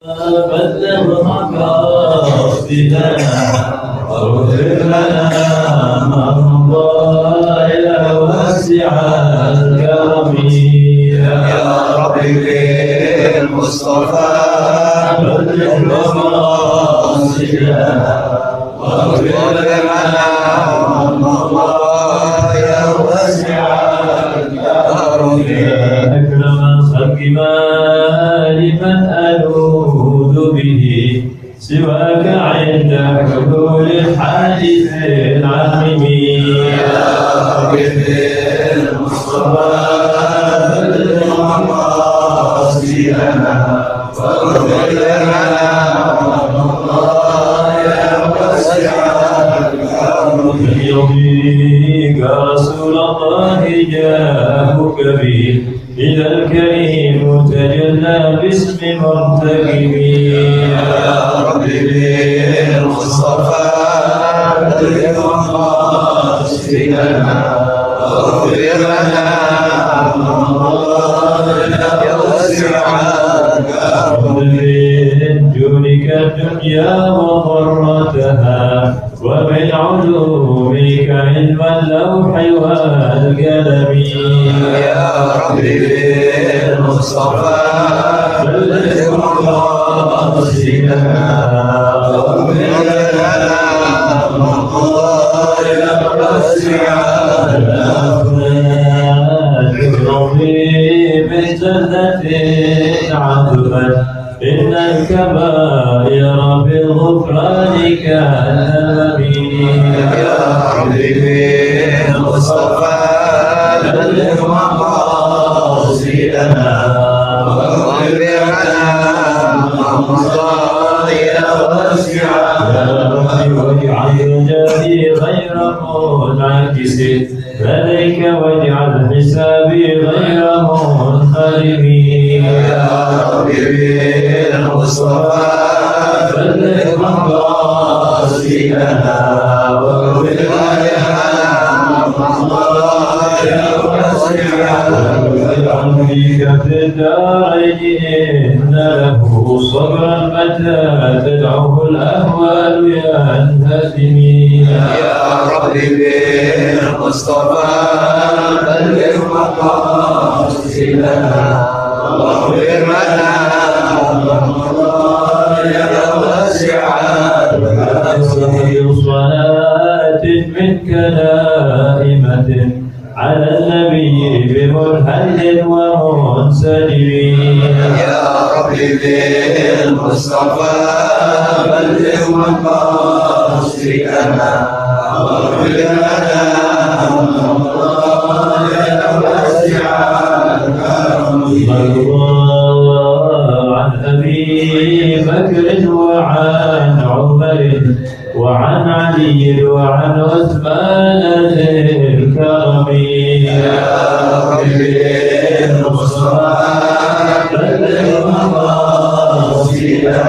بلغ مقاصدنا واغفر لنا ما مضى إلى واسع الكرم يا رب بالمصطفى بلغ مقاصدنا واغفر لنا ما مضى إلى واسع الكرم يا أكرم الخلق ما لمن ألوذ به سواك عند حلول الحادث العميم يا رب بالمصطفى بلغ مقاصدنا واغفر لنا يا واسع الكرم يرضيك رسول الله جاءك به إلى الكريم تجلى باسم مرتكب يا رب بالمصطفى بلغ مقاصدنا واغفر لنا يا واسع الكرم من جودك الدنيا وضرتها ومن علومك علم اللوح والقلم يا رب بالمصطفى بلغ مقاصدنا واغفر لنا ما مضى إلى واسع الأفنان من جنة عذبت إن الكبائر بالغفران كالألم يا رب بالمصطفى بلغ مقاصدنا واغفر لنا ما مضى إلى واسع الكرم واجعل جهدي غير منعكس لديك واجعل حسابي غير منخرم يا رب بالمصطفى بلغ مقاصدنا واغفر لنا ما مضى إلى واسع الكرم واجعل فيك في الدارين إن له صبرا متى تدعوه الأهوال ينهزم يا رب بالمصطفى بلغ مقاصدنا واغفر لنا ما مضى إلى واسع الكرم صلاة منك دائمة على النبي بمنهج ومنسلم يا رب بالمصطفى بلغ مقاصدنا واغفر لنا ما مضى إلى واسع الكرم عن أبي بكر وعن عمر وعن علي وعن عثمان ذي الكرم يا رب بالمصطفى بلغ مقاصدنا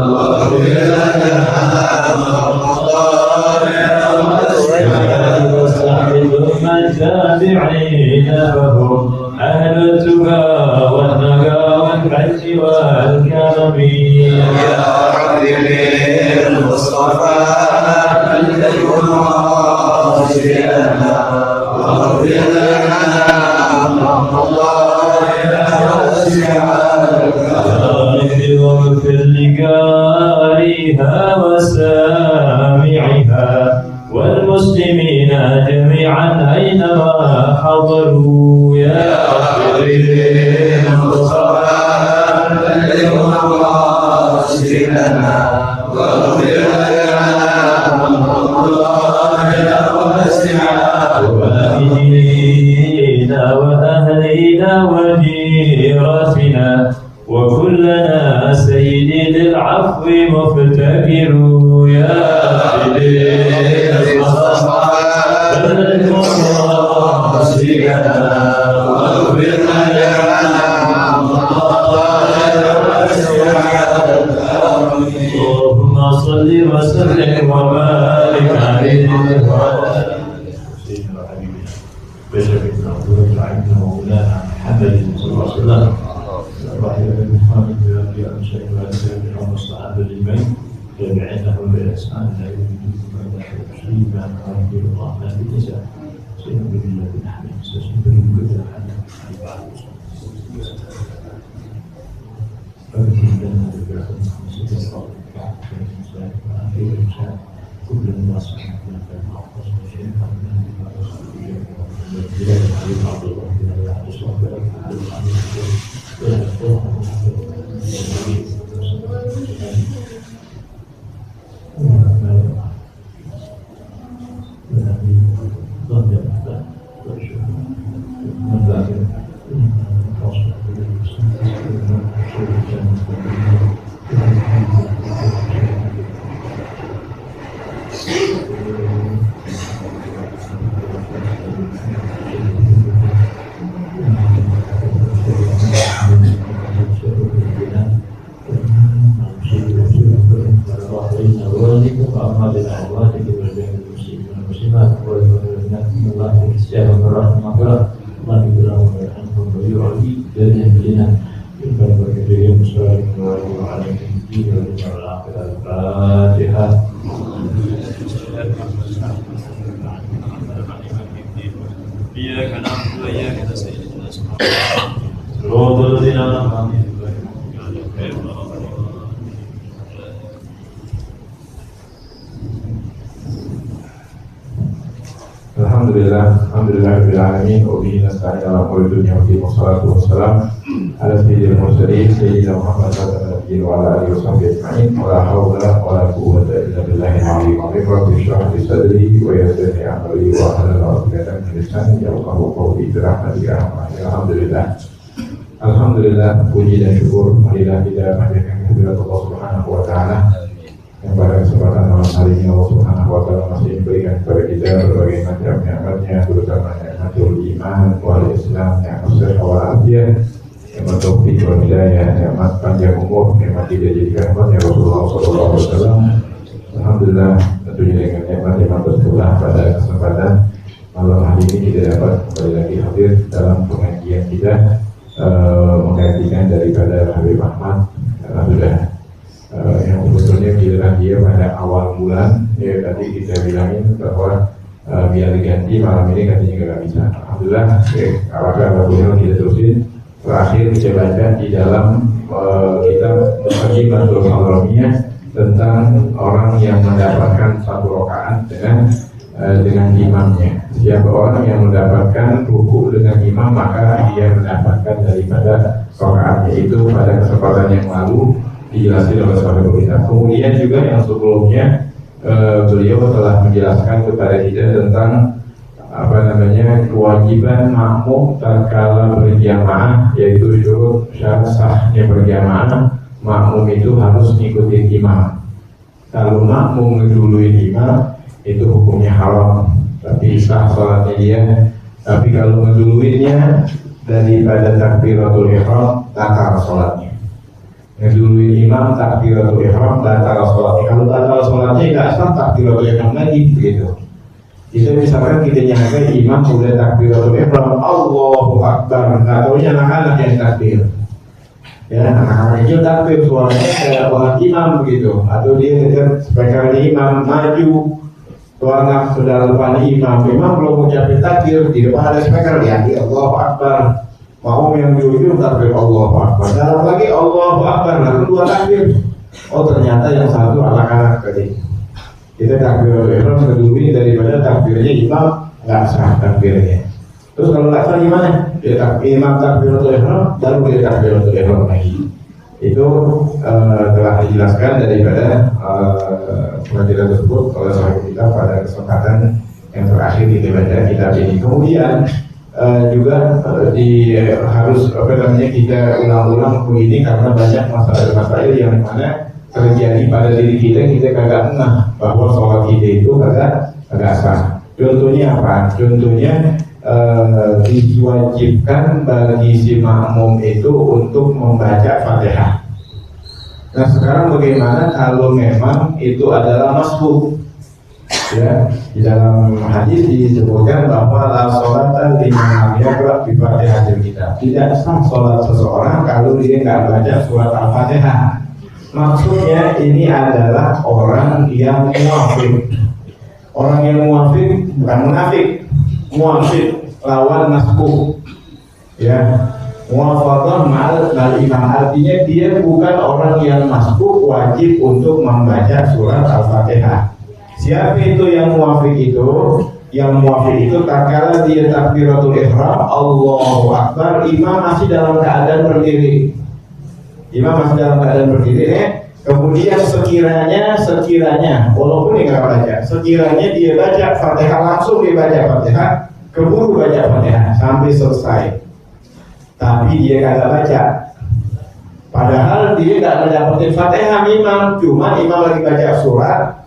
واغفر لنا ما مضى إلى واسع الكرم ثم التابعين فهم أهل التقى والنقى والحج والكرم يا رب بالمصطفى بلغ مقاصدنا واغفر لنا ما مضى إلى واسع الكرم واغفر لقارئها وسامعها والمسلمين جميعا أينما حضروا يا رب بالمصطفى بلغ مقاصدنا واغفر لنا ما مضى إلى واسع والدينا وأهلنا وجيرتنا وكلنا سيدي للعفو مفتكر يا رب بالمصطفى بلغ مقاصدنا واغفر لنا ما مضى إلى واسع الكرم اللهم صل وسلم وبارك عليه وعلى سيدنا وحبيبنا بشر بن عبد الله مولانا محمد صلى الله عليه وسلم المرسلين وعلى آله وصحبه أجمعين تابعينهم بإحسان إلى يوم الدين سيدنا محمد الرحمن النساء سيدنا بالله بن حميد سيدنا بالله بن حميد كل الناس إياك نعبد وإياك نستعين اهدنا الصراط الذين أنعمت عليهم غير المغضوب عليهم. Alhamdulillah alamin wa bihi nasta'in ala umuri dunya wa dinin wassalatu wassalamu ala sayyidil mursalin sayyidina Muhammad wa ala alihi washabbihi ajma'in wa la hawla wa la quwwata illa billahil aliyyil azim. Rabbi shrah li sadri wa yassir li amri wa hlul 'uqdatam min lisani yafqahu qawli bi rahmatika ya alhamdulillah. Alhamdulillah, puji dan syukur marilah kita panjatkan kehadirat Allah Subhanahu wa taala yang pada kesempatan malam hari ini Allah Subhanahu wa taala masih memberikan kepada kita berbagai macam nikmatnya, terutama nikmatul iman wal Islam, nikmat sehat wal afiat, nikmat taufik wal hidayah, nikmat panjang umur, nikmat dijadikan umatnya Rasulullah sallallahu alaihi wasallam. Alhamdulillah, tentunya dengan nikmat tersebut pada kesempatan malam hari ini kita dapat kembali lagi hadir dalam pengajian kita menggantikan daripada Habib Ahmad karena sudah yang sebetulnya giliran dia pada awal bulan ya tadi kita bilangin bahwa biar diganti malam ini katanya nggak bisa. Alhamdulillah ya, apakah kita terusin terakhir kita baca di dalam kitab Muqaddimah Al-Haramiyah tentang orang yang mendapatkan satu rakaat dengan imamnya. Siapa orang yang mendapatkan ruku dengan imam maka dia mendapatkan daripada rakaatnya itu. Pada kesempatan yang lalu dijelaskan oleh sahabat kita. Kemudian juga yang sebelumnya beliau telah menjelaskan kepada kita tentang kewajiban makmum tatkala berjamaah, yaitu syarat sahnya berjamaah makmum itu harus ngikutin imam. Kalau makmum ngeduluin imam itu hukumnya haram, tapi sah sholatnya dia. Tapi kalau ngeduluinnya daripada takbiratul ihram batal sholatnya. Ngeduluin imam takbiratul ihram batal sholatnya. Kalau batal sholatnya nggak sah takbiratul ihram lagi begitu. Itu misalkan kita nyangka imam sudah takbiratul ihram Allahu Akbar, nggak tahunya anak-anak yang takbir. Ya, anak-anak itu takbir suaranya kayak banget imam begitu. Atau dia dekat speakernya imam maju, tuh anak sudah depan imam belum mengucapkan takbir, di depan ada speaker ya Allahu Akbar. Mau yang di ujung takbir Allahu Akbar, dalam lagi Allahu Akbar, lalu dua takbir. Oh ternyata yang satu anak-anak tadi. Kita takbiratul ihram kedua daripada takbirnya imam nggak sah takbirnya. Terus kalau nggak sah gimana? Imam takbiratul ihram baru dia takbiratul ihram lagi. Itu telah dijelaskan daripada pelajaran tersebut oleh sahabat kita pada kesempatan yang terakhir di kitab ini. Kemudian juga harus kita ulang-ulang begini karena banyak masalah-masalah yang mana terjadi pada diri kita kagak ngeh bahwa sholat kita itu kagak sah. Contohnya apa? Contohnya diwajibkan bagi si makmum itu untuk membaca Fatihah. Nah sekarang bagaimana kalau memang itu adalah masbuk? Ya, di dalam hadis disebutkan bahwa la sholata liman lam yaqra bi Fatihatil kitab. Tidak sah sholat seseorang kalau dia nggak baca surat Al-Fatihah. Maksudnya ini adalah orang yang muafik. Orang yang muafik bukan munafik. Muafik lawan masbuk. Ya, muafaqah ma'al imam, artinya dia bukan orang yang masbuk wajib untuk membaca surat Al-Fatihah. Siapa itu yang muafik itu? Yang muafik itu tatkala dia takbiratul ihram, Allahu Akbar, imam masih dalam keadaan berdiri. Imam masih dalam keadaan berdiri, kemudian sekiranya walaupun dia nggak baca, sekiranya dia baca Fatihah, langsung dia baca Fatihah, keburu baca Fatihah sampai selesai. Tapi dia kagak baca. Padahal dia nggak mendapatkan Fatihah imam, cuma imam lagi baca surat.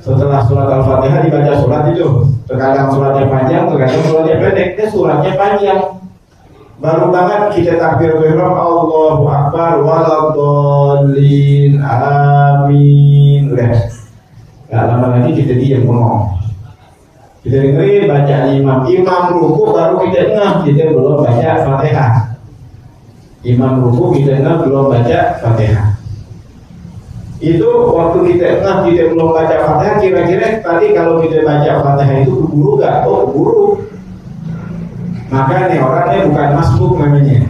Setelah surat Al-Fatihah dibaca surat itu, terkadang suratnya panjang, terkadang suratnya pendek, suratnya panjang. Baru banget kita takbiratul ihram, Allahu Akbar waladhdallin, amin. Udah, nggak lama lagi kita diam bengong. Kita dengerin bacaan imam ruku baru kita ngeh kita belum baca Fatihah. Imam ruku kita ngeh belum baca Fatihah. Itu waktu kita ngeh kita belum baca Fatihah, kira-kira tadi kalau kita baca Fatihah itu keburu gak? Oh keburu. Maka nih orangnya bukan masbuk namanya.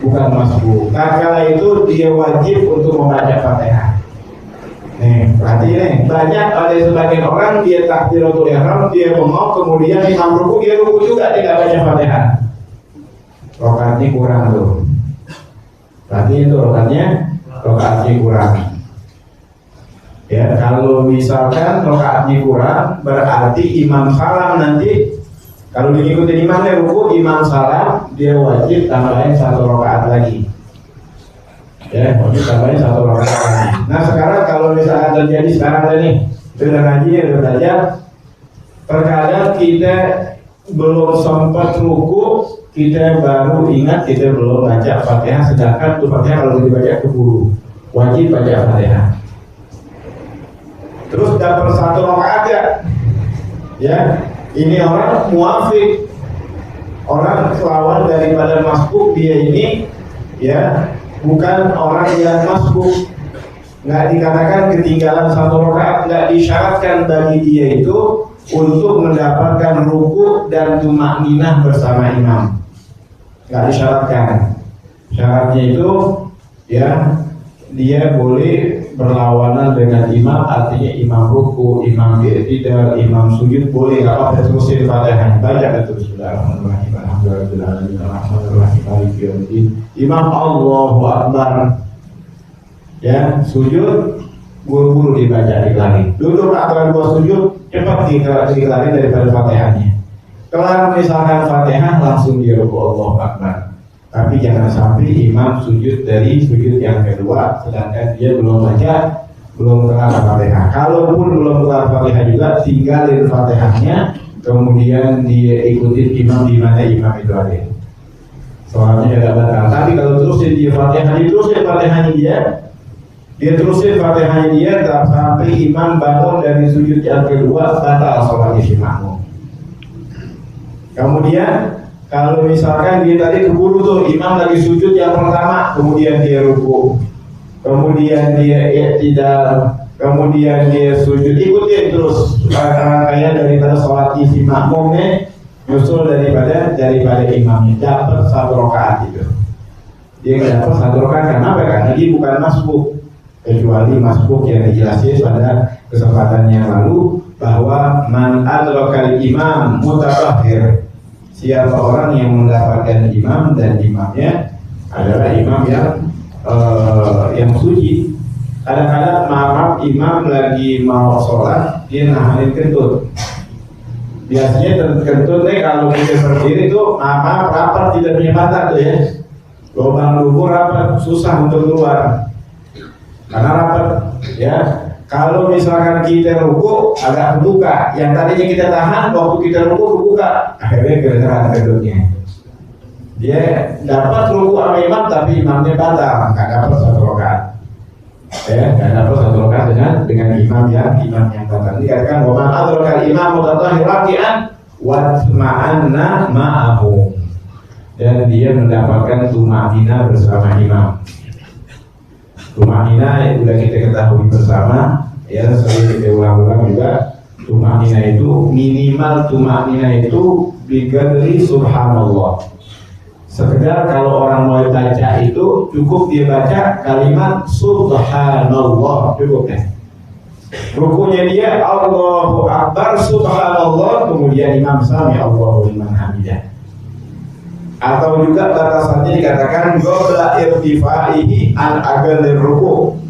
Bukan masbuk. Tatkala itu dia wajib untuk membaca Fatihah. Nih, berarti nih banyak ada sebagian orang dia takbiratul ihram, dia bengong, kemudian imam ruku dia ruku juga tidak baca Fatihah. Rakaatnya kurang tuh. Berarti itu rakaatnya kurang. Ya, kalau misalkan rakaatnya kurang, berarti imam salam nanti. Kalau diikuti imamnya ruku, imam salam, dia wajib tambahin 1 rakaat lagi. Ya, wajib tambahin 1 rakaat lagi. Nah sekarang kalau misalnya terjadi sekarang nih, dengan ngaji udah belajar, terkadang kita belum sempat ruku, kita baru ingat kita belum baca Fatihah, sedangkan tuh Fatihah kalau dibaca keburu, wajib baca Fatihah. Terus dapat 1 rakaat ya. Ini orang muafik, orang lawan daripada masbuk. Dia ini ya bukan orang yang masbuk. Nggak dikatakan ketinggalan 1 rakaat, nggak disyaratkan bagi dia itu untuk mendapatkan ruku dan tumakninah bersama imam. Nggak disyaratkan. Syaratnya itu ya dia boleh berlawanan dengan imam, artinya imam ruku, imam i'tidal, imam sujud boleh, nggak apa-apa, terusin Fatihah, baca terus. Bismillahirrahmanirrahim, alhamdulillahirabbil alamin, maliki yaumiddin. Imam Allahu Akbar, ya sujud buru-buru dibaca, dikelari. Duduk antara 2 sujud cepat dikelari daripada Fatihahnya. Kelar misalkan Fatihah langsung dia ruku Allahu Akbar. Tapi jangan sampai imam sujud dari sujud yang kedua sedangkan dia belum kelar Fatihah. Kalaupun belum kelar Fatihah juga, tinggalin Fatihahnya, kemudian dia ikutin imam di mana imam itu ada. Soalnya agak batal. Tapi kalau terusin dia Fatihah, diterusin Fatihahnya dia terusin Fatihahnya dia sampai imam bangun dari sujud yang kedua, batal sholatnya si makmum. Kemudian kalau misalkan dia tadi keburu tuh, imam lagi sujud yang pertama, kemudian dia ruku, kemudian dia i'tidal, kemudian dia sujud, ikutin terus rangkaian daripada sholat isi makmumnya, nyusul daripada imamnya, dapat 1 rakaat itu. Dia dapat 1 rakaat kenapa? Karena dia bukan masbuk, kecuali masbuk yang dijelasin pada kesempatan yang lalu bahwa man adrakal imam mutatahhir. Siapa orang yang mendapatkan imam dan imamnya adalah imam yang suci. Kadang-kadang maaf imam lagi mau sholat, dia nahanin kentut. Biasanya kentut kalau kita berdiri itu rapat tidak punya mata tuh ya. Lubang lubur rapat, susah untuk keluar karena rapat ya. Kalau misalkan kita ruku agak kebuka, yang tadinya kita tahan, waktu kita ruku kebuka, akhirnya kedengeran kentutnya. Dia dapat ruku sama imam, tapi imamnya batal, nggak dapat 1 rakaat. Ya, nggak dapat 1 rakaat dengan imam yang batal. Dikatakan bahwa adrakal imam mutatahhir raki'an wa ma'anna ma'ahu, dan dia mendapatkan tumakninah bersama imam. Tumanina udah kita ketahui bersama, ya sering kita ulang-ulang juga. Tumanina itu minimal tumanina itu bigadri subhanallah. Sekedar kalau orang mau baca itu cukup dia baca kalimat subhanallah, cukup deh. Rukunya dia Allahu Akbar subhanallah, kemudian imam sami Allahu liman hamidah. Atau juga batasannya dikatakan qabla irtifaihi an aгаlir ruku.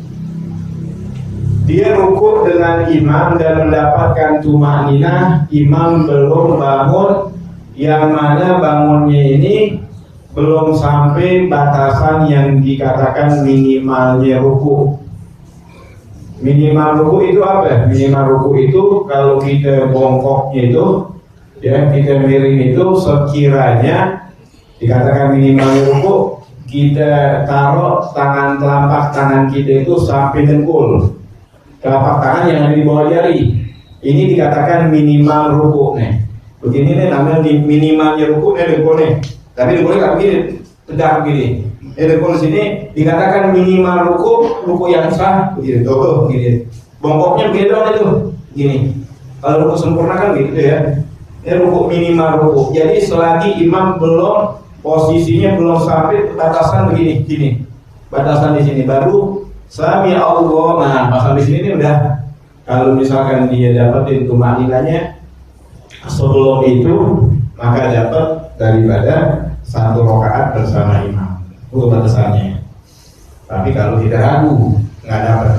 Dia ruku dengan imam dan mendapatkan tumanina, imam belum bangun, yang mana bangunnya ini belum sampai batasan yang dikatakan minimalnya ruku. Minimal ruku itu apa? Minimal ruku itu kalau kita bongkoknya itu, ya kita miring itu sekiranya dikatakan minimalnya ruku, kita taruh telapak tangan kita itu sampai dengkul. Telapak tangan yang ada di bawah jari. Ini dikatakan minimal ruku nih. Begini nih namanya minimalnya ruku nih dengkul nih. Tapi dengkulnya nggak begini, tegak begini. Dengkul sini dikatakan minimal ruku yang sah begini, tuh begini. Bongkoknya begini doang itu, gini. Kalau ruku sempurna kan gitu ya. Ini ruku minimal ruku. Jadi selagi imam belum posisinya belum sampai batasan begini, gini. Batasan di sini baru sami Allah. Nah, pasal di sini udah. Kalau misalkan dia dapetin tumaninanya sebelum itu, maka dapat daripada 1 rakaat bersama imam. Itu batasannya. Tapi kalau tidak ragu, nggak dapat.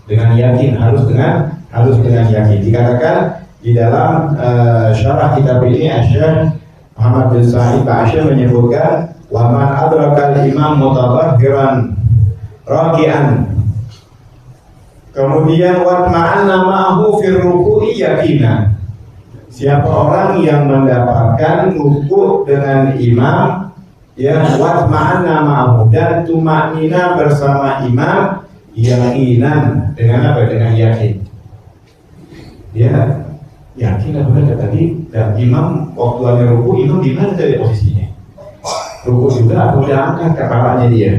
Dengan yakin, harus dengan yakin. Dikatakan di dalam syarah kitab ini Syekh Muhammad bin Sa'id Ba'asyir menyebutkan wa man adrakal imam mutabakhiran raki'an, kemudian wa ma'anna ma'ahu fir ruku'i yaqinan. Siapa orang yang mendapatkan ruku' dengan imam, ya wa ma'anna ma'ahu, dan tumanina bersama imam, yaqinan, dengan apa? Dengan yakin. Ya yakin apa kata tadi, dan imam waktu ada ruku, imam di mana dari posisinya? Ruku juga udah angkat kepalanya dia.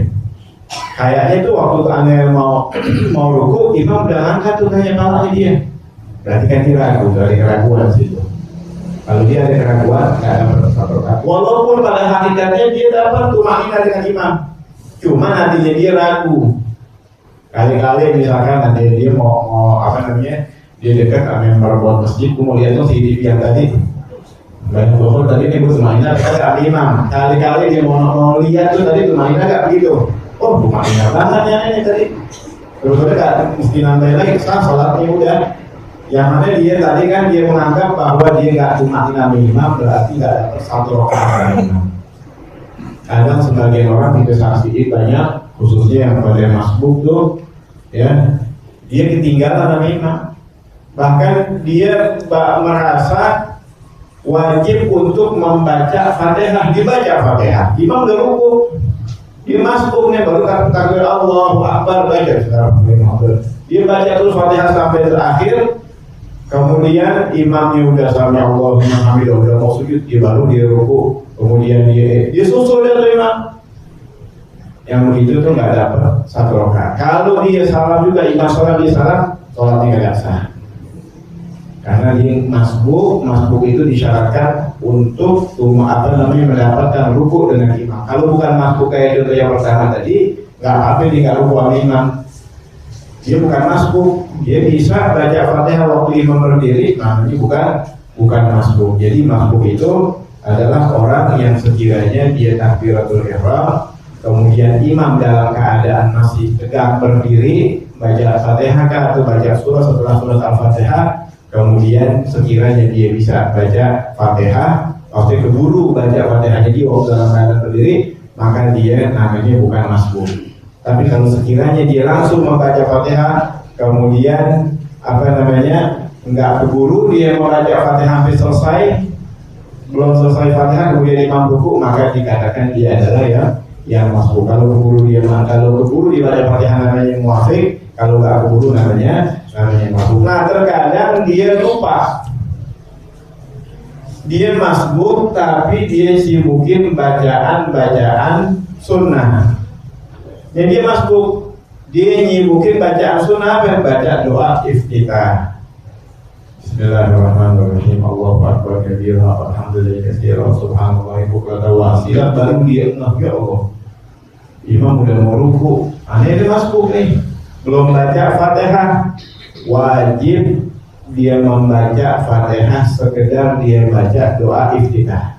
Kayaknya tuh waktu anda mau ruku, imam udah angkat tuh kayak kepalanya dia. Berarti kan dia ragu, dari keraguan situ. Kalau dia ada keraguan, nggak ada persatuan. Walaupun pada hakikatnya dia dapat tumanina dengan imam, cuma nantinya dia ragu. Kali-kali misalkan nanti dia mau apa namanya? Dia dekat sama member buat masjid, aku mau lihat tuh CCTV yang tadi. Banyak bohong tadi nih tumanina ada imam. Kali-kali dia mau lihat tuh tadi tumanina nggak begitu. Oh tumanina banget ya ini tadi. Terus nggak mesti nambah lagi, sekarang sholatnya udah. Yang mana dia tadi kan dia menganggap bahwa dia nggak tumanina imam, berarti nggak dapat 1 rakaat imam. Kadang sebagian orang kita saksikan banyak, khususnya yang pada masbuk tuh, ya dia ketinggalan sama imam. Bahkan dia merasa wajib untuk membaca Fatihah, dibaca Fatihah. Imam udah ruku, dia masbuknya baru takbir Allahu Akbar, baca sekarang. Dia baca terus Fatihah sampai terakhir, kemudian imamnya udah sami Allahu liman hamidah, udah mau sujud, dia baru dia ruku, kemudian dia susul dia tuh imam. Yang begitu tuh nggak dapat 1 rakaat. Kalau dia salam juga, imam salam dia salam, sholatnya nggak sah. Karena dia masbuk itu disyaratkan untuk mendapatkan ruku dengan imam. Kalau bukan masbuk kayak contoh yang pertama tadi, nggak apa-apa dia nggak ruku sama imam. Dia bukan masbuk, dia bisa baca Fatihah waktu imam berdiri, namanya bukan masbuk. Jadi masbuk itu adalah orang yang sekiranya dia takbiratul ihram, kemudian imam dalam keadaan masih tegak berdiri, baca Fatihah atau baca surah setelah surat Al-Fatihah. Kemudian sekiranya dia bisa baca Fatihah, waktu keburu baca Fatihahnya dia waktu dalam keadaan berdiri, maka dia namanya bukan masbuk. Tapi kalau sekiranya dia langsung membaca Fatihah, kemudian nggak keburu dia membaca Fatihah sampai selesai, belum selesai Fatihah kemudian imam ruku, maka dikatakan dia adalah yang masbuk. Kalau keburu dia baca Fatihah namanya muafiq, kalau nggak keburu namanya masbuk. Nah terkadang dia lupa, dia masbuk tapi dia sibukin bacaan sunnah. Jadi dia masbuk, dia nyibukin bacaan sunnah dan baca doa iftitah. Bismillahirrahmanirrahim. Allahu akbar kabira walhamdulillahi katsiran subhanallahi bukratan wa asila. Baru dia ya Allah, imam udah mau ruku, aneh ini masuk nih, belum baca Fatihah. Wajib dia membaca Fatihah sekedar dia baca doa iftitah.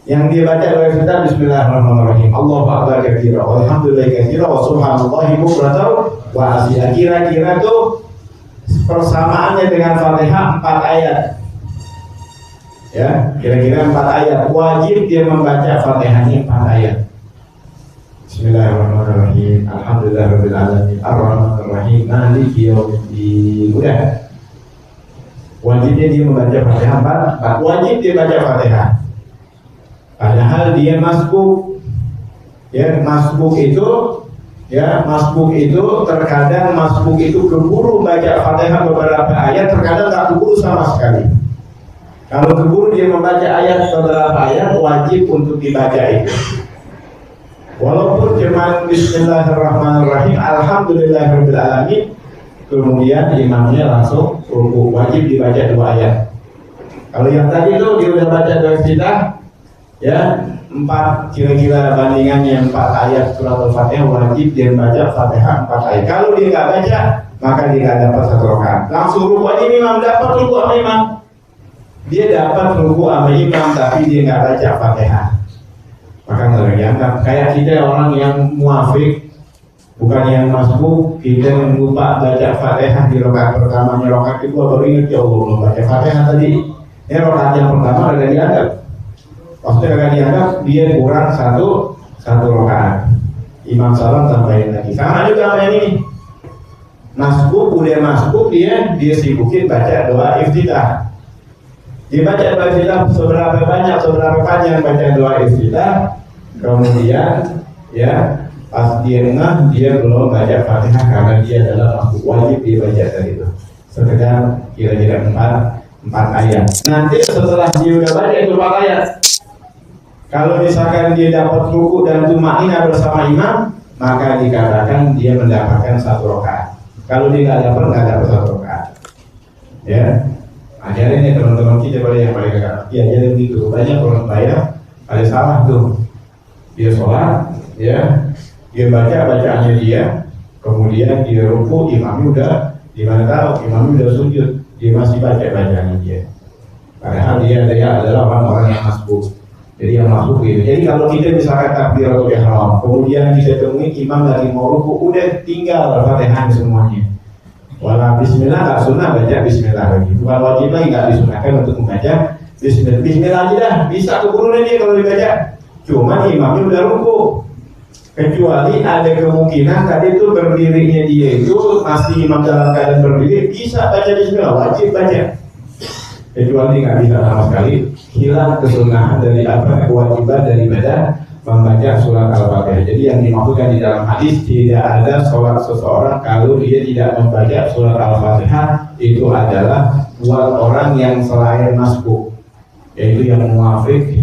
Yang dia baca doa iftitah Bismillahirrahmanirrahim. Allahu akbar kabira walhamdulillahi katsiran wa subhanallahi bukratan wa asila. Kira-kira tuh persamaannya dengan Fatihah 4 ayat. Ya, kira-kira 4 ayat. Wajib dia membaca Fatihahnya 4 ayat. Bismillahirrahmanirrahim. Alhamdulillahirabbil alamin. Arrahmanirrahim. Maliki yaumiddin. Udah. Wajibnya dia membaca Fatihah 4. Wajib dia baca Fatihah. Padahal dia masbuk. Ya, masbuk itu terkadang masbuk itu keburu baca Fatihah beberapa ayat, terkadang tak keburu sama sekali. Kalau keburu dia membaca ayat beberapa ayat, wajib untuk dibaca itu. Walaupun cuman Bismillahirrahmanirrahim, Alhamdulillahirabbil alamin, kemudian imamnya langsung ruku, wajib dibaca 2 ayat. Kalau yang tadi itu dia udah baca doa iftitah, ya 4 kira-kira bandingannya 4 ayat surat Al-Fatihah, wajib dia baca Fatihah 4 ayat. Kalau dia nggak baca, maka dia nggak dapat 1 rakaat. Langsung ruku aja imam, dapat ruku sama imam. Dia dapat ruku sama imam, tapi dia nggak baca Fatihah. Maka nggak dianggap. Kayak kita orang yang muafik, bukan yang masbuk, kita lupa baca Fatihah di rakaat pertamanya, rakaat kedua baru ingat ya Allah belum baca Fatihah tadi. Ini rakaat yang pertama udah dianggap. Waktu akan dianggap dia kurang satu rakaat. Imam salam tambahin lagi. Sama juga sama ini. Masbuk udah masbuk dia sibukin baca doa iftitah. Dia baca doa iftitah seberapa panjang baca doa iftitah. Kemudian ya pas dia ngeh dia belum baca Fatihah karena dia adalah masbuk, wajib dia baca tadi itu. Sekedar kira-kira 4 ayat. Nanti setelah dia udah baca itu 4 ayat, kalau misalkan dia dapat ruku dan tumainah bersama imam, maka dikatakan dia mendapatkan 1 rakaat. Kalau dia nggak dapat 1 rakaat. Ya, ajarin ya teman-teman kita pada yang paling dekat. Ya, jadi begitu. Banyak orang bayar, ada salah tuh. Dia sholat, ya, dia baca bacaannya dia, kemudian dia ruku, imamnya udah dimana tahu, imamnya udah sujud, dia masih baca bacaannya dia. Padahal dia adalah orang-orang yang masbuk. Jadi yang masuk gitu. Jadi kalau kita misalkan takbiratul ihram, kemudian kita temui imam lagi mau ruku, udah tinggal Fatihah semuanya. Wala bismillah nggak sunnah baca bismillah lagi. Bukan wajib lagi, nggak disunahkan untuk membaca bismillah. Bismillah aja dah, bisa keburu dia kalau dibaca. Cuman imamnya udah ruku. Kecuali ada kemungkinan tadi itu berdirinya dia itu masih imam dalam keadaan berdiri, bisa baca bismillah, wajib baca. Kecuali nggak bisa sama sekali, hilang kesunahan dari kewajiban daripada membaca surat Al-Fatihah. Jadi yang dimaksudkan di dalam hadis, tidak ada sholat seseorang kalau dia tidak membaca surat Al-Fatihah, itu adalah buat orang yang selain masbuk, yaitu yang muafik,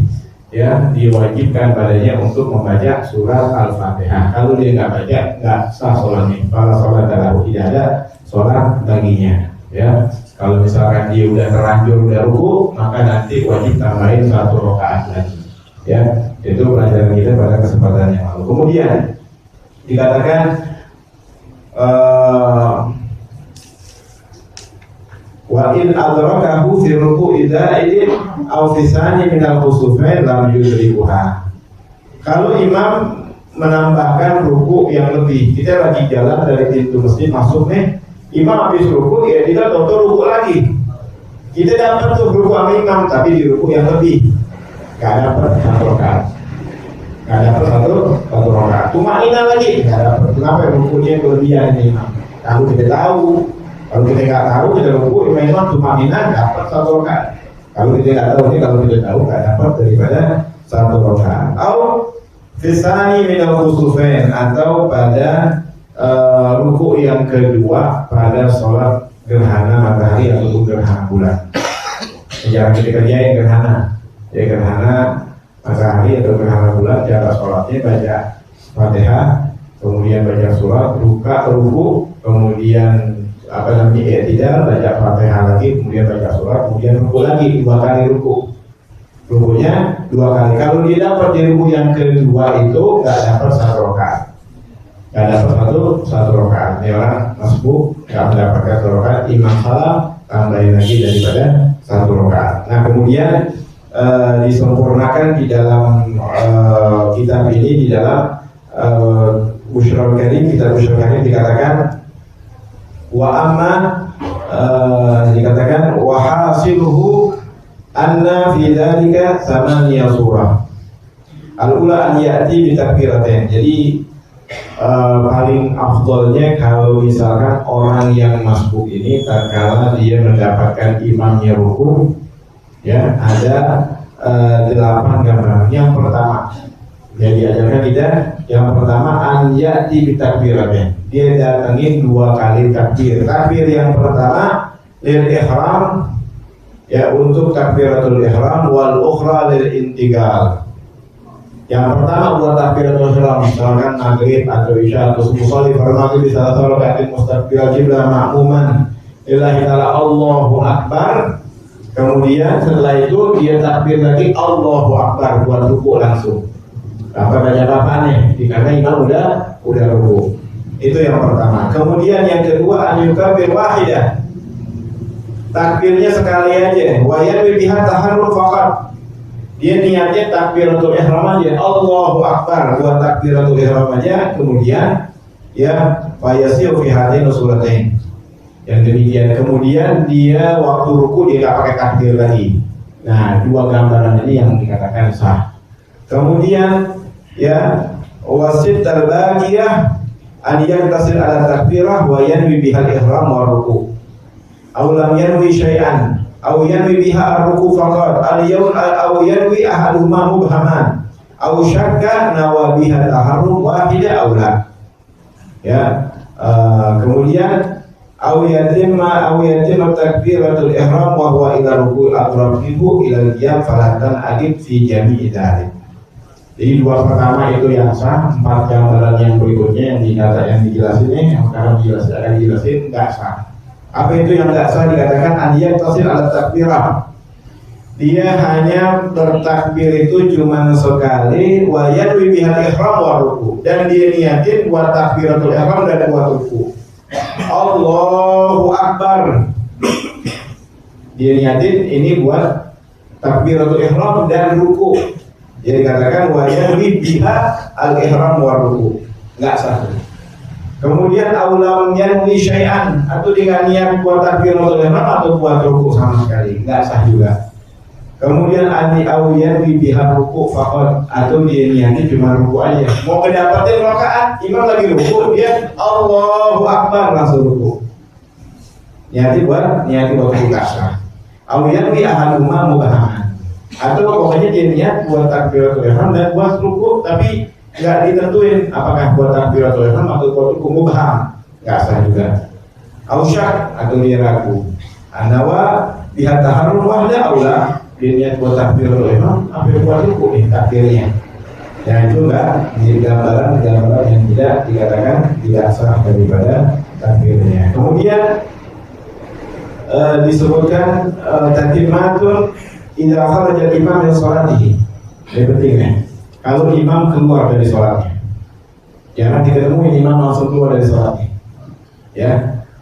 ya, diwajibkan padanya untuk membaca surat Al-Fatihah. Kalau dia nggak baca, nggak sah sholatnya. Kalau sholat tarawih tidak ada sholat baginya, ya. Kalau misalkan dia udah terlanjur udah ruku, maka nanti wajib tambahin 1 rakaat lagi. Ya, itu pelajaran kita pada kesempatan yang lalu. Kemudian dikatakan wa in adrakahu fi ruku'i da'idin aw fi sani min al-khusufain lam yudrikuha. Kalau imam menambahkan ruku yang lebih, kita lagi jalan dari pintu masjid masuk nih, imam habis ruku, ya kita tonton ruku lagi. Kita dapat tuh ruku sama imam, tapi di ruku yang lebih, gak dapat 1 rakaat. Gak dapat satu rakaat. Tumainah lagi, gak dapat. Kenapa rukunya kelebihan ini imam? Kalau kita tahu, kalau kita nggak tahu kita ruku, imam tumainah dapat 1 rakaat. Kalau kita nggak tahu ini, kalau kita tahu nggak dapat daripada 1 rakaat. Atau fisani minal khusufain, atau pada ruku yang kedua pada sholat gerhana matahari atau gerhana bulan. Yang kita kerjain gerhana, ya gerhana matahari atau gerhana bulan, cara sholatnya baca Fatihah, kemudian kemudian baca surat, ruku, kemudian i'tidal, baca Fatihah lagi, kemudian baca surat, kemudian ruku lagi 2 kali ruku. Rukunya 2 kali. Kalau dia dapat di ruku yang kedua itu nggak dapat 1 rakaat. Nggak dapat satu rakaat. Ini orang masbuk nggak mendapatkan 1 rakaat. Imam salah tambahin lagi daripada 1 rakaat. Nah kemudian disempurnakan di dalam kitab ini, di dalam Bushrul Karim, kitab Bushrul Karim dikatakan wa amma dikatakan wa hasiluhu anna fi dzalika thamaniya surah. Al-ula an ya'ti bi takbiratain. Jadi paling afdolnya kalau misalkan orang yang masbuk ini tatkala dia mendapatkan imamnya ruku, ya ada 8 gambaran. Yang pertama, ya diajarkan kita, yang pertama an ya'ti bi takbiratain. Dia datangin 2 kali takbir. Takbir yang pertama lil ihram, ya untuk takbiratul ihram, wal ukhra lil intiqal. Yang pertama buat takbiratul ihram, misalkan maghrib atau isya atau subuh sholih fardhu maghrib salah satu rakaat mustaqbil qiblah ma'muman lillahi ta'ala Allahu akbar. Kemudian setelah itu dia takbir lagi Allahu akbar buat ruku langsung. Apa banyak apa nih? Karena imam udah ruku. Itu yang pertama. Kemudian yang kedua an yukabir wahidah. Takbirnya sekali aja. Wa yanwi biha taharruk faqat. Dia niatnya takbiratul ihram aja, Allahu akbar buat takbiratul ihram aja. Kemudian ya fayasiu fi hadin suratain. Yang demikian. Kemudian dia waktu ruku dia nggak pakai takbir lagi. Nah 2 gambaran ini yang dikatakan sah. Kemudian ya wasit terbaqiyah an yaktasir ala takbirah wa yanwi bihal ihram wa ruku. Aw lam yanwi syai'an aw yanwi biha ar-ruku faqat aw yanwi ahaduhuma mubhaman aw syakka nawa biha taharrum wahida aw la. Ya kemudian aw yatimma takbiratul ihram wa huwa ila ruku' atrafihu ila al-qiyam falatan adib fi jami'i dzalik. Jadi 2 pertama itu yang sah, 4 gambaran yang berikutnya yang dijelasin ini, yang sekarang dijelasin nggak sah. Apa itu yang nggak sah? Dikatakan aniyat tasir ala takbirah. Dia hanya bertakbir itu cuma sekali, wa yanwi bihal ihram wa ruku, dan dia niatin buat takbiratul ihram dan buat ruku. Allahu akbar. Dia niatin ini buat takbiratul ihram dan ruku. Jadi dikatakan wa yanwi biha al ihram wa ruku. Enggak sah. Kemudian aulam yanwi syai'an, atau dengan niat buat takbiratul ihram atau buat ruku sama sekali, enggak sah juga. Kemudian ani au yanwi biha ruku faqat, atau dia niatnya cuma ruku aja. Mau kedapatin rakaat, imam lagi ruku, dia Allahu akbar langsung ruku. Niati buat ruku enggak sah. Au yanwi ahaduma mubahaman. Atau pokoknya dia niat buat takbiratul ihram dan buat ruku, tapi nggak ditentuin apakah buat takbiratul ihram atau buat ruku, mubham, nggak sah juga. Ausyak, atau dia ragu. Anawa biha taharrum wahda aula, dia niat buat takbiratul ihram apa buat ruku nih takbirnya. Dan itu enggak menjadi gambaran yang tidak dikatakan tidak sah daripada takbirnya. Kemudian disebutkan tatimmatun idza kharaja imam min sholatihi. Ini penting ya. Kalau imam keluar dari sholatnya, jangan kita temuin imam langsung keluar dari sholatnya. Ya,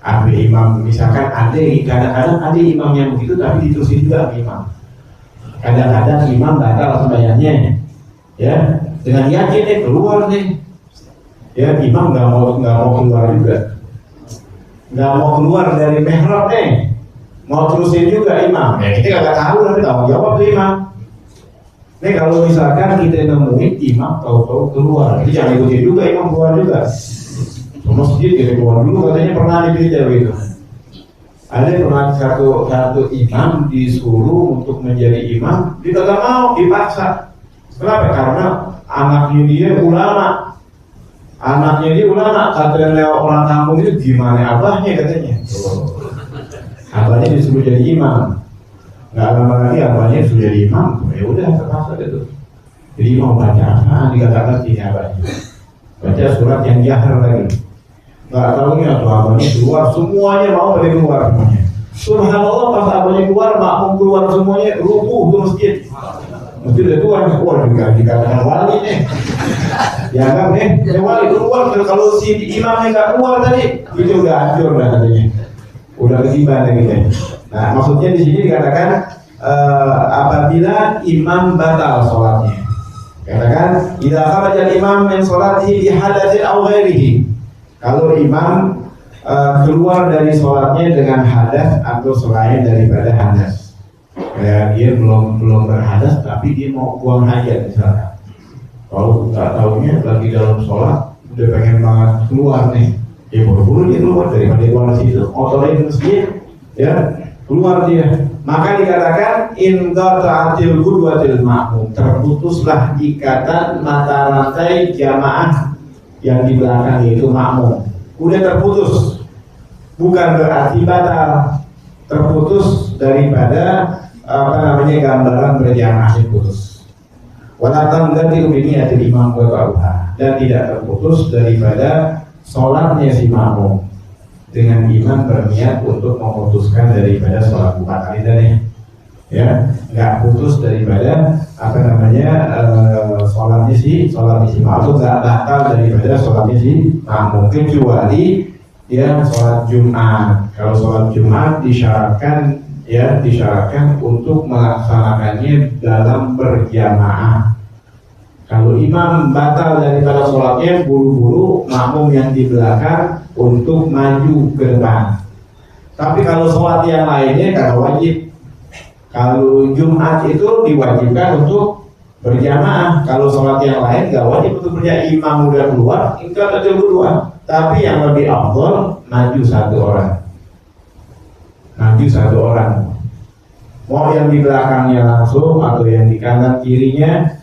ambil imam misalkan kadang-kadang ada imam yang begitu tapi diterusin juga ambil imam. Kadang-kadang imam batal sembahyangnya, ya, dengan yakin keluar nih. Ya, imam nggak mau keluar juga, nggak mau keluar dari mihrab nih. Mau terusin juga imam, ya kita nggak tahu, nanti tanggung jawab tuh imam. Nih kalau misalkan kita nemuin imam tahu-tahu keluar, jadi jangan ikutin juga imam keluar juga. Masjid kita keluar dulu, katanya pernah dipilih gitu. Ada pernah satu imam disuruh untuk menjadi imam, dia tidak mau, dipaksa. Kenapa? Karena anaknya dia ulama. Katanya orang kampung itu gimana abahnya katanya. Abahnya disuruh jadi imam, nggak lama lagi abahnya disuruh jadi imam, ya udah terpaksa gitu. Jadi mau baca apa dikatakan ini abahnya. baca surat yang jahar lagi. Nggak tahunya tuh abahnya keluar, semuanya mau pada keluar semuanya. Subhanallah, pas abahnya keluar, makmum keluar semuanya, rubuh ke masjid. Masjid itu keluar juga dikatakan wali nih. Ya kan nih, wali keluar. Kalau si imamnya nggak keluar tadi, itu udah hancur dah katanya. Udah ketiban gitu. Nah, maksudnya di sini dikatakan apabila imam batal sholatnya. Katakan, idza kharaja al-imam min sholatihi bi hadatsin aw ghairihi. Kalau imam keluar dari sholatnya dengan hadas atau selain daripada hadas, kayak dia belum berhadas tapi dia mau buang hajat misalnya. Kalau nggak tahunya lagi dalam sholat udah pengen banget keluar nih, ya buru-buru dia keluar daripada keluar situ, motornya di masjid, ya keluar dia. Maka dikatakan inqata'atil qudwatil ma'mum, terputuslah ikatan mata rantai jamaah yang di belakang yaitu makmum. Udah terputus, bukan berarti batal, terputus daripada gambaran berjamaah itu putus. Walatan ganti niatil imam qata'uha, dan tidak terputus daripada sholatnya si makmum dengan imam berniat untuk memutuskan daripada sholat 4 kali tadi. Ya, nggak putus daripada sholatnya si makmum, nggak batal daripada sholatnya si makmum, kecuali ya sholat Jumat. Kalau sholat Jumat disyaratkan untuk melaksanakannya dalam berjamaah. Kalau imam batal daripada sholatnya, buru-buru makmum yang di belakang untuk maju ke depan. Tapi kalau sholat yang lainnya kagak wajib. Kalau Jumat itu diwajibkan untuk berjamaah. Kalau sholat yang lain nggak wajib untuk berjamaah. Imam udah keluar, enggak ada berdua. Tapi yang lebih afdal maju satu orang. Mau yang di belakangnya langsung atau yang di kanan kirinya,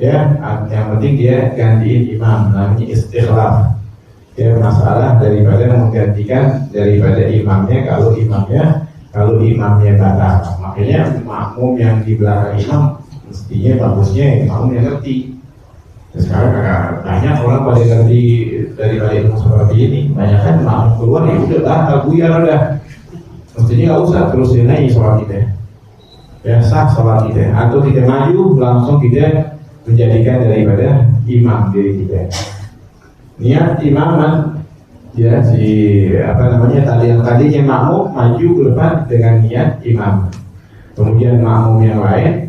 ya, yang penting dia gantiin imam, namanya istikhlaf. Ya, masalah daripada menggantikan daripada imamnya kalau imamnya batal. Makanya makmum yang di belakang imam mestinya bagusnya makmum yang ngerti. Sekarang banyak orang pada ngerti daripada ilmu seperti ini. Banyak kan makmum keluar ya udah batal buyar udah. Mestinya nggak usah terusin aja sholat kita. Ya sah sholat kita. Atau kita maju langsung kita menjadikan daripada imam diri kita. Niat imaman, ya tadinya makmum maju ke depan dengan niat imam. Kemudian makmum yang lain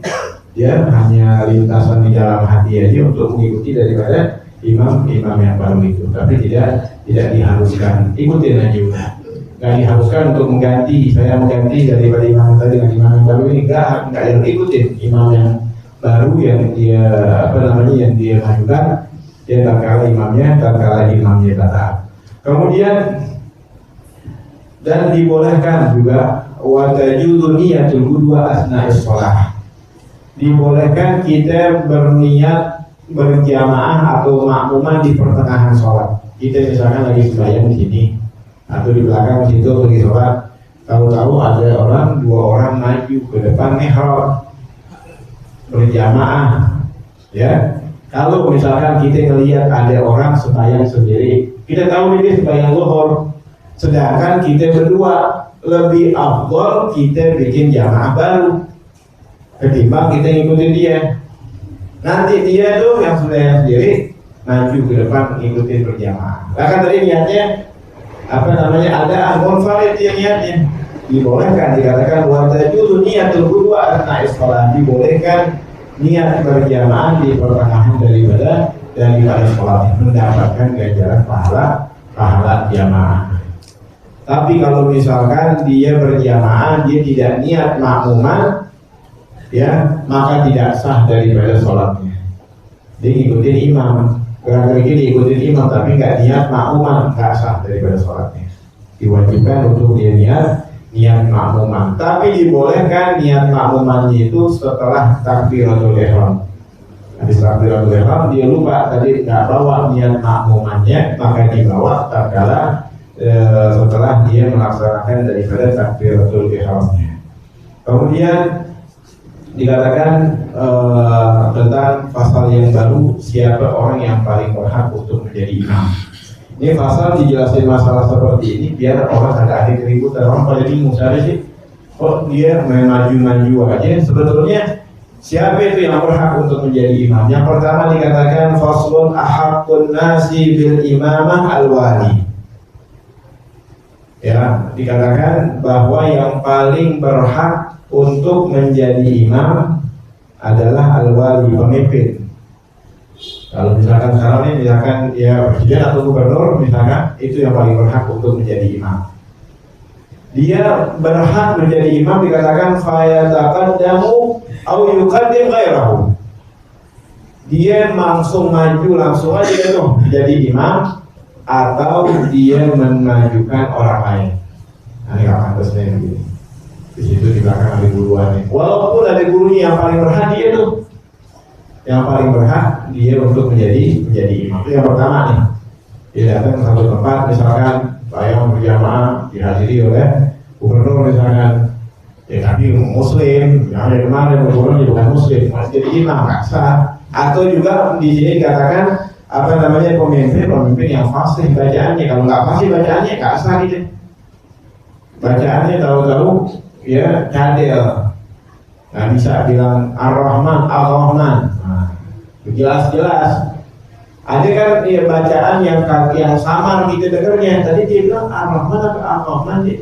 dia hanya lintasan di dalam hati aja untuk mengikuti daripada imam yang baru itu, tapi tidak diharuskan ikutin aja udah. Nggak diharuskan untuk mengganti daripada imam tadi dengan imam yang baru ini, nggak ikutin imam yang baru yang dia majukan. Dia tatkala imamnya batal. Kemudian dan dibolehkan juga wa tajuzu niyatul qudwa asna'is shalah. Dibolehkan kita berniat berjamaah atau makmuman di pertengahan sholat. Kita misalkan lagi sembahyang di sini atau di belakang situ lagi sholat. Tahu-tahu ada dua orang maju ke depan mihrab berjamaah, ya. Kalau misalkan kita ngelihat ada orang sembahyang sendiri, kita tahu ini sembahyang zuhur, sedangkan kita berdua, lebih afdal kita bikin jamaah baru ketimbang kita ngikutin dia. Nanti dia tuh yang sembahyang sendiri maju ke depan ngikutin berjamaah. Bahkan tadi niatnya ada munfarid yang niatnya. Dibolehkan, dikatakan wa tajuzu niyatul qudwa asna'is shalah, dibolehkan niat berjamaah di pertengahan daripada sholat, mendapatkan ganjaran pahala jamaah. Tapi kalau misalkan dia berjamaah, dia tidak niat makmuman, ya, maka tidak sah daripada sholatnya. Dia ngikutin imam, gerak-gerik diikutin imam, tapi nggak niat makmuman, nggak sah daripada sholatnya. Diwajibkan untuk dia niat makmuman, tapi dibolehkan niat makmumannya itu setelah takbiratul ihram. Habis takbiratul ihram dia lupa tadi nggak bawa niat makmumannya, maka dibawa tatkala setelah dia melaksanakan daripada takbiratul ihramnya. Kemudian dikatakan tentang pasal yang baru, siapa orang yang paling berhak untuk menjadi imam. Ini pasal dijelasin masalah seperti ini biar orang agak ada keributan. Orang pada bingung, siapa sih kok dia main maju-maju aja. Sebetulnya siapa itu yang berhak untuk menjadi imam? Yang pertama dikatakan faslun ahaqqun nasi bil imamah al-wali. Ya, dikatakan bahwa yang paling berhak untuk menjadi imam adalah al-wali, pemimpin. Kalau misalkan sekarang ini misalkan ya presiden atau gubernur misalkan, itu yang paling berhak untuk menjadi imam. Dia berhak menjadi imam dikatakan fayataqaddamu aw yuqaddim ghairahu. Dia langsung maju langsung aja tuh jadi imam, atau dia memajukan orang lain. Nah, ini akan terusnya begini. Di situ di belakang ada guruannya. Walaupun ada gurunya, yang paling berhak dia tuh. Yang paling berhak dia untuk menjadi imam. Itu yang pertama nih. Dia datang ke satu tempat, misalkan bayang berjamaah dihadiri oleh gubernur misalkan. Ya tapi muslim, yang dari kemarin gubernur bukan muslim, masih jadi imam nggak sah. Atau juga di sini dikatakan pemimpin yang fasih bacaannya. Kalau nggak fasih bacaannya nggak sah gitu. Bacaannya tahu-tahu ya cadel, nggak bisa bilang ar-Rahman, ar-Rahman. Nah, jelas-jelas. Ada kan ya, bacaan yang samar gitu dengernya. Tadi dia bilang ar-Rahman atau ar-Rahman sih.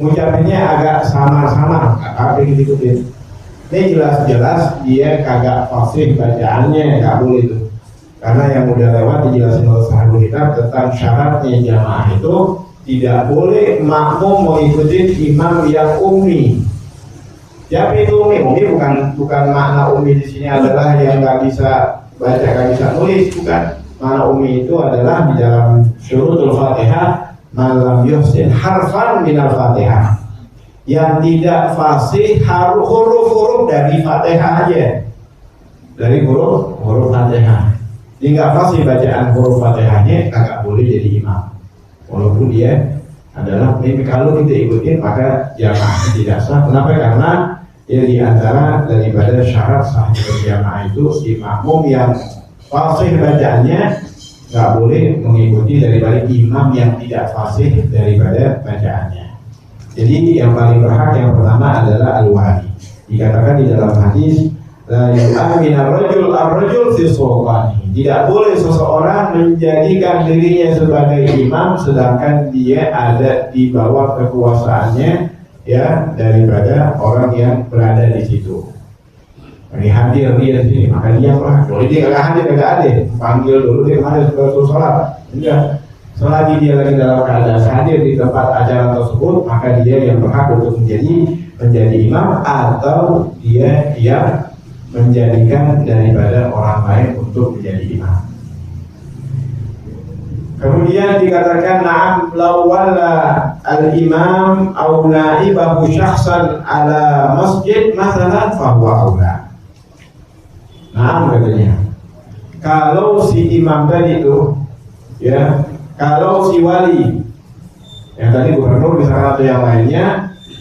Ngucapinnya agak samar-samar, apa gitu. Ini jelas-jelas dia kagak fasih bacaannya, nggak boleh itu. Karena yang udah lewat dijelasin oleh sahabat kita tentang syaratnya jamaah itu tidak boleh makmum mengikuti imam yang ummi. Siapa itu ummi? Ummi bukan makna ummi di sini adalah yang nggak bisa baca, nggak bisa nulis, bukan. Makna ummi itu adalah di dalam syurutul Fatihah, man lam yuhsin harfan minal Fatihah, yang tidak fasih huruf-huruf dari Fatihah aja, dari huruf Fatihah. Dia nggak fasih bacaan huruf Fatihahnya, kagak boleh jadi imam. Walaupun dia adalah pemimpin. Kalau kita ikutin maka jamaah tidak sah. Kenapa? Karena ya di antara daripada syarat sah berjamaah itu si makmum yang fasih bacaannya nggak boleh mengikuti daripada imam yang tidak fasih daripada bacaannya. Jadi yang paling berhak yang pertama adalah al-wali. Dikatakan di dalam hadis la yu'min ar-rajul fi sultani. Tidak boleh seseorang menjadikan dirinya sebagai imam sedangkan dia ada di bawah kekuasaannya ya daripada orang yang berada di situ. Ini hadir dia di sini, maka dia berhak. Kalau dia nggak hadir, nggak ada. Panggil dulu dia kemarin sebagai sholat. Enggak. Selagi dia lagi dalam keadaan hadir di tempat acara tersebut, maka dia yang berhak untuk menjadi imam, atau dia menjadikan daripada orang lain untuk menjadi imam. Kemudian dikatakan na'am law walla al-imam aw na'ibahu syakhsan ala masjid masalan fa huwa aula. Na'am katanya. Kalau si imam tadi itu ya, kalau si wali yang tadi gubernur misalkan atau yang lainnya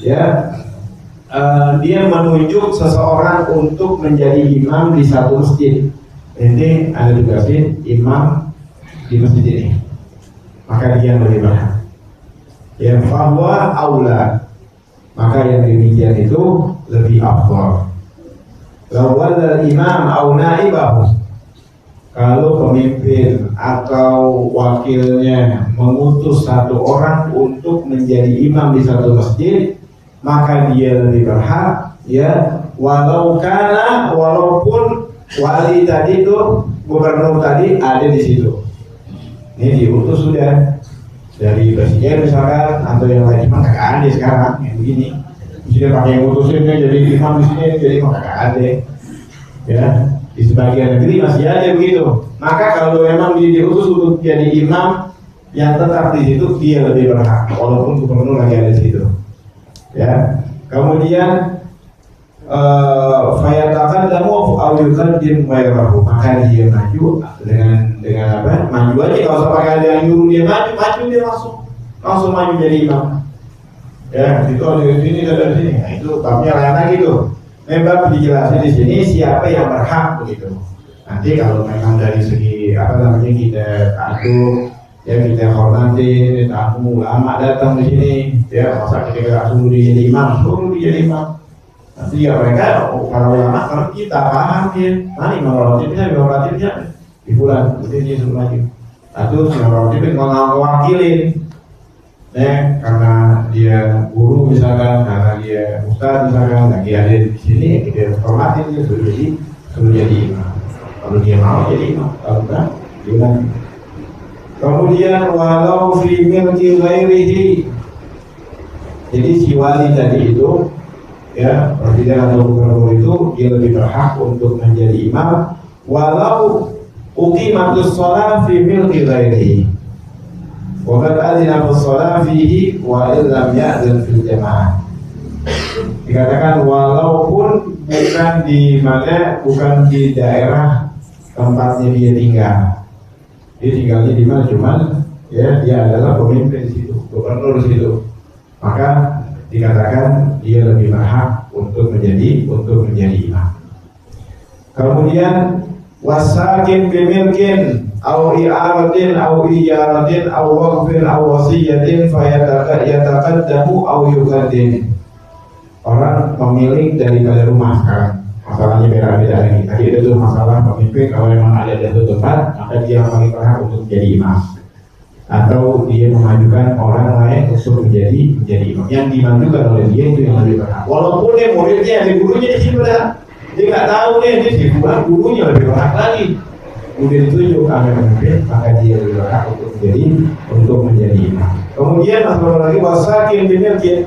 ya, dia menunjuk seseorang untuk menjadi imam di satu masjid. Ini ada tugasin imam di masjid ini, maka dia lebih berhak. Ya, bahwa aula, maka yang demikian itu lebih afdal. Lawal imam au naibahu, kalau pemimpin atau wakilnya mengutus satu orang untuk menjadi imam di satu masjid, maka dia lebih berhak ya, walaupun wali tadi itu gubernur tadi ada di situ. Ini diutus sudah dari presiden misalkan atau yang lain, cuma kagak ada sekarang yang begini. Presiden pakai yang utusinnya jadi imam di sini, jadi maka kagak ada. Ya, di sebagian negeri masih ada begitu. Maka kalau memang dia diutus untuk jadi imam yang tetap di situ, dia lebih berhak walaupun gubernur lagi ada di situ. Ya, kemudian fayataqaddamu aw yuqaddim ghairahu, maka dia maju dengan apa? Maju aja, kalau usah pakai ada yang nyuruh dia maju dia langsung maju jadi imam. Ya, itu ada di sini, ada di sini. Nah, itu babnya lain lagi tuh. Memang dijelasin di sini siapa yang berhak begitu. Nanti kalau memang dari segi apa namanya kita atur, ya kita hormati, tamu ulama datang di sini, ya masa kita nggak suruh dia jadi imam, suruh dia jadi imam. Nanti ya mereka para ulama kalau kita paham ya, mana imam rawatibnya di bulan itu dia suruh lagi. Atau imam rawatibnya mewakilin. Karena dia guru misalkan, karena dia ustaz misalkan, lagi ada di sini, kita hormatin dia suruh jadi imam. Kalau dia mau jadi imam, kalau enggak, dia. Kemudian walau fi milki ghairihi. Jadi si wali tadi itu, ya presiden atau gubernur itu dia lebih berhak untuk menjadi imam, walau uqimatus shalah fi milki ghairihi. Waqad adzina bis-shalah fihi wa illam ya'dzan fil jamaah. Dikatakan walaupun bukan di daerah tempatnya dia tinggal. Dia tinggalnya di mana, cuman ya dia adalah pemimpin di situ, gubernur di situ. Maka dikatakan dia lebih berhak untuk menjadi imam. Kemudian wasakin bimilkin au i'aratin au ijaratin au waqfin au wasiyatin fayataqaddamu au yuqaddim. Orang pemilik daripada rumah sekarang, masalahnya beda-beda lagi. Tadi itu masalah pemimpin, kalau memang ada di satu tempat maka dia paling berhak untuk menjadi imam, atau dia memajukan orang lain untuk menjadi imam. Yang dimajukan oleh dia itu yang lebih berhak, walaupun dia muridnya, di gurunya di situ dah. Dia nggak tahu nih, dia di gurunya lebih berhak lagi. Kemudian ditunjuk oleh pemimpin, maka dia lebih berhak untuk menjadi imam. Kemudian masalah lagi wasakin bimilkin,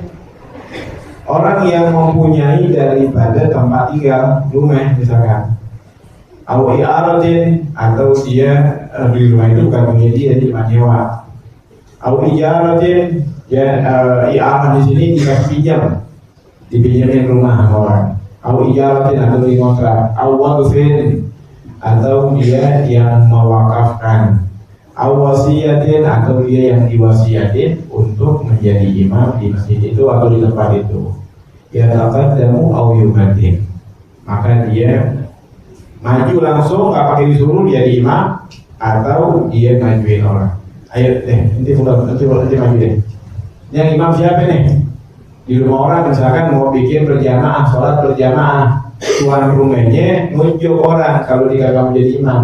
orang yang mempunyai daripada tempat tinggal, rumah misalkan, au i'aratin, atau dia di rumah itu bukan punya dia, cuma nyewa. Au ijaratin, ya i'arah di sini dipinjamin rumah sama orang. Au ijaratin, atau dikontrak. Au waqfin, atau dia yang mewakafkan. Au wasiyatin, atau dia yang diwasiatin untuk menjadi imam di masjid itu atau di tempat itu. Ya taqaddamu au yuqaddim, maka dia maju langsung, nggak pakai disuruh dia di imam, atau dia majuin orang. Ayo nanti maju deh. Yang imam siapa nih? Di rumah orang misalkan mau bikin berjamaah, sholat berjamaah, tuan rumahnya nunjuk orang kalau dia nggak menjadi imam.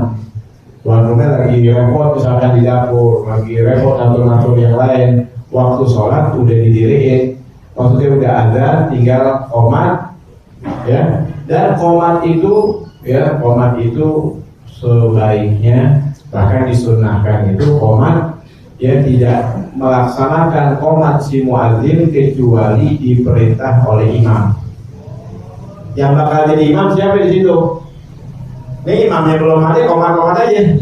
Tuan rumah lagi repot misalkan di dapur, lagi repot atur-atur yang lain, waktu sholat udah didiriin, waktu udah ada, tinggal qomat, ya. Dan qomat itu sebaiknya, bahkan disunnahkan itu qomat, ya tidak melaksanakan qomat si muadzin kecuali diperintah oleh imam. Yang bakal jadi imam siapa di situ? Ini imamnya belum ada, qomat aja.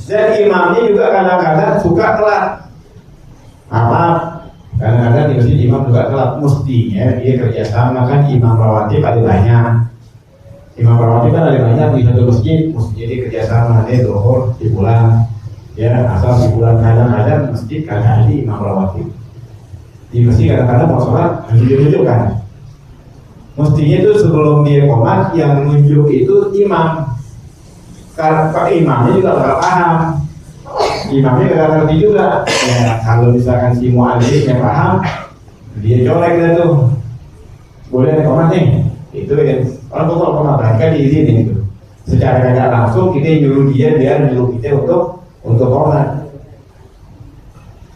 Dan imamnya juga kadang-kadang suka telat. Kadang-kadang di masjid imam juga telat. Mestinya dia kerjasama, kan imam rawatib ada banyak. Imam rawatib kan ada banyak di satu masjid. Mestinya dia kerjasama, dia zuhur di bulan, ya asal di bulan kadang-kadang masjid kagak ada imam rawatib. Di masjid kadang-kadang mau sholat nunjuk kan. Mestinya itu sebelum dia qomat yang nunjuk itu imam. Karena imamnya juga nggak paham, imamnya nggak ngerti juga. Ya kalau misalkan si muadzin yang paham, dia colek dah tuh. Boleh qomat nih, itu ya. Orang kalau qomat mereka di sini itu. Secara kagak langsung kita nyuruh dia nyuruh kita untuk qomat.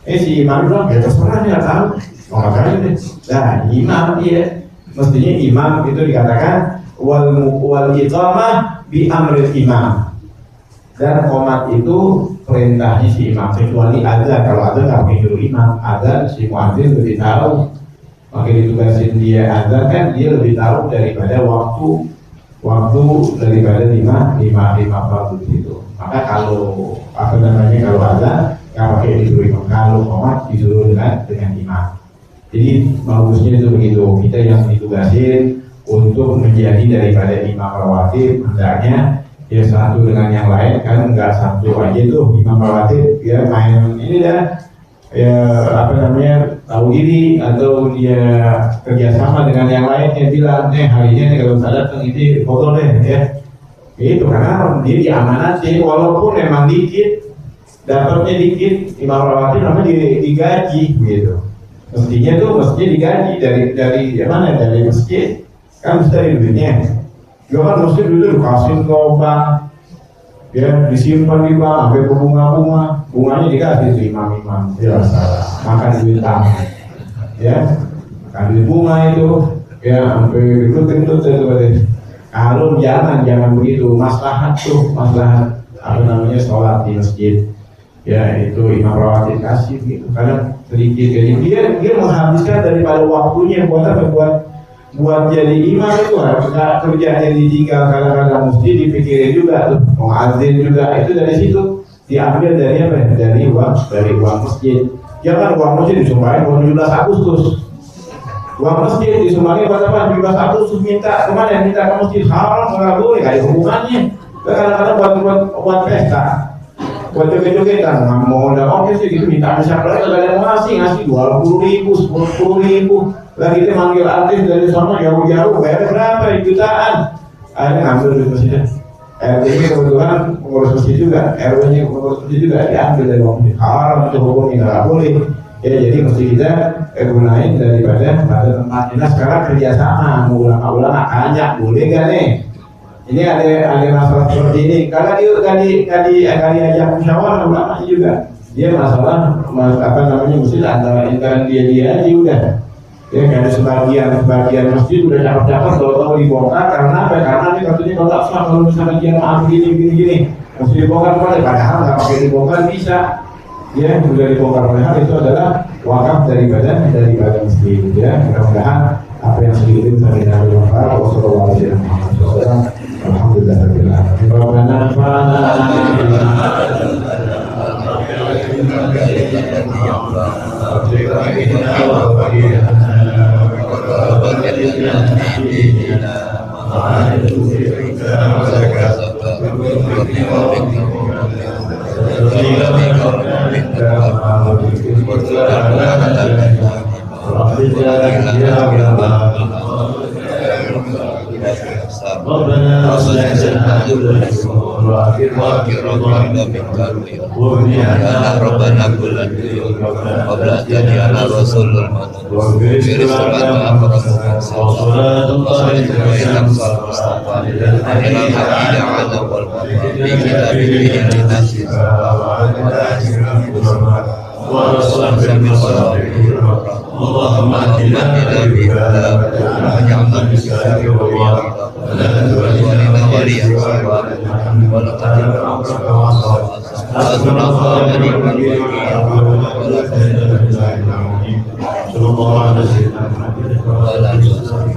Si imam bilang, ya terserah dia tahu. Makanya deh. Nah imam dia, mestinya imam itu dikatakan wal iqamah bi amril imam. Dan qomat itu perintahnya si imam, kecuali azan. Kalau azan nggak pakai nyuruh imam, azan si muadzin lebih tahu, maka ditugasin dia azan, kan dia lebih tahu daripada waktu daripada lima waktu itu. Maka kalau kalau azan nggak pakai disuruh imam, kalau qomat disuruh dengan imam. Jadi bagusnya itu begitu. Kita yang ditugasin untuk menjadi daripada imam rawatib, hendaknya ya satu dengan yang lain, kan nggak satu aja tuh imam rawatib ya main ini dah ya apa namanya tahu diri atau dia kerjasama dengan yang lainnya bilang hari ini kalau saya datang ini foto deh ya itu karena dia diamanati walaupun memang dikit dapatnya dikit Imam Rawatib namanya digaji gitu mestinya tuh digaji dari mana dari masjid kan bisa dari duitnya juga kan masjid dulu dikasih ke bank ya disimpan di bank sampai ke bunganya dikasih tuh imam-imam ya makan duit tamu ya makan duit bunga itu ya sampai kentut itu kalau jangan begitu maslahat apa namanya sholat di masjid ya itu Imam Rawatib kasih gitu kadang sedikit jadi dia menghabiskan daripada waktunya buat jadi imam itu harus kerjanya ditinggal kadang-kadang mesti dipikirin juga tuh mau azan juga itu dari situ diambil dari apa dari uang masjid jangan uang masjid disumbangin buat 17 Agustus uang masjid disumbangin buat apa 17 Agustus minta kemana minta ke masjid haram nggak boleh nggak ada hubungannya kadang-kadang buat pesta buat joget-jogetan nggak mau udah oke sih gitu minta siapa lagi nggak ada yang ngasih 20.000 10.000 lagi dia manggil artis dari sana jauh-jauh bayar berapa jutaan akhirnya ngambil duit masjid RT-nya kebetulan pengurus masjid juga RW-nya pengurus masjid juga diambil dari uang masjid haram itu hukumnya nggak boleh ya jadi mesti kita gunain daripada pada tempatnya nah sekarang kerjasama ulama banyak boleh gak nih ini ada masalah seperti ini karena dia kali ajak musyawarah ulama juga dia masalah apa namanya mesti antara dia aja udah ya ada sebagian masjid udah cakep-cakep tahu dibongkar karena apa karena ini katanya kalau tak sah kalau misalnya dia maaf gini mesti dibongkar padahal nggak pakai dibongkar bisa ya sudah dibongkar padahal itu adalah wakaf daripada masjid ya mudah-mudahan apa yang sedikit itu bisa dilakukan wassalamualaikum warahmatullahi wabarakatuh alhamdulillahirabbil ربنا أصلح لنا ربنا كل قبل أن يأتينا رسول المنون وصلاة طائفة إلى الحميد على بكتابه للناس اللهم اهدنا بهداك واجعلنا مسلمين ولنا وليا ولا تجعل صلى الله على سيدنا محمد وعلى آله وصحبه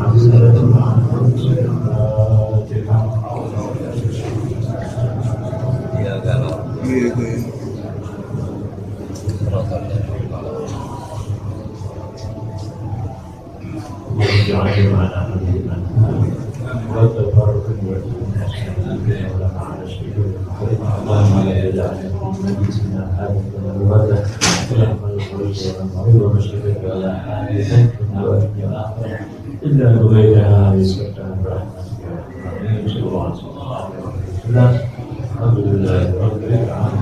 إلا بغيرها يسكتها برحمتك الحمد لله رب العالمين